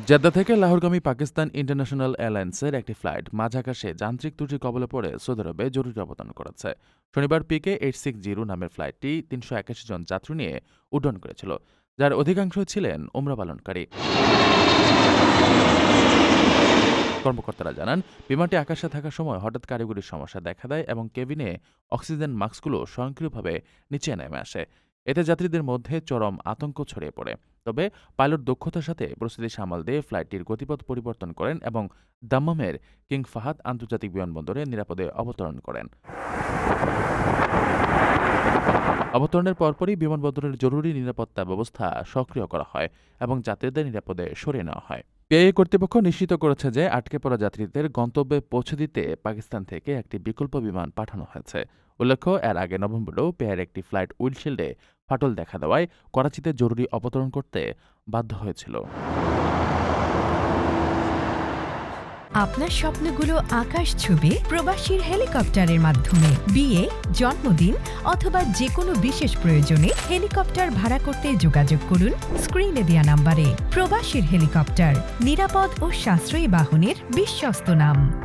Jeddah থেকে লাহোরগামী Pakistan international এয়ারলাইন্সের একটি ফ্লাইট মাঝ আকাশে যান্ত্রিক ত্রুটির কবলে পড়ে সৌদি আরবে জরুরি অবতরণ করেছে। শনিবার পিকে 860 নামের ফ্লাইটটি ৩৮১ জন যাত্রী নিয়ে উড্ডয়ন করেছিল, যার অধিকাংশ ছিলেন উমরা পালনকারী। কর্মকর্তারা জানান, বিমানটি আকাশে থাকার সময় হঠাৎ কারিগরি সমস্যা দেখা দেয় এবং কেবিনে অক্সিজেন মাস্কগুলো স্বয়ংক্রিয়ভাবে নিচে নেমে আসে। এতে যাত্রীদের মধ্যে চরম আতঙ্ক ছড়িয়ে পড়ে। তবে পাইলট দক্ষতার সাথে পরিস্থিতি সামাল দিয়ে ফ্লাইটটির গতিপথ পরিবর্তন করেন এবং দাম্মামের কিং ফাহাদ আন্তর্জাতিক বিমানবন্দরে নিরাপদে অবতরণ করেন। অবতরণের পরপরই বিমানবন্দরের জরুরি নিরাপত্তা ব্যবস্থা সক্রিয় করা হয় এবং যাত্রীদের নিরাপদে সরিয়ে নেওয়া হয়। পিআইএ কর্তৃপক্ষ নিশ্চিত করেছে যে আটকে পড়া যাত্রীদের গন্তব্যে পৌঁছে দিতে পাকিস্তান থেকে একটি বিকল্প বিমান পাঠানো হয়েছে। উল্লেখ্য, এর আগে নভেম্বরেও পিআইএর একটি ফ্লাইট উইন্ডশিল্ডে ফাটল দেখা দেওয়ায় করাচিতে জরুরি অবতরণ করতে বাধ্য হয়েছিল। আপনার স্বপ্নগুলো আকাশ ছুবে প্রবাসীর হেলিকপ্টারের মাধ্যমে। বিয়ে, জন্মদিন অথবা যে কোনো বিশেষ প্রয়োজনে হেলিকপ্টার ভাড়া করতে যোগাযোগ করুন স্ক্রিনে দেয়া নাম্বারে। প্রবাসীর হেলিকপ্টার, নিরাপদ ও সাশ্রয়ী বাহনের বিশ্বস্ত নাম।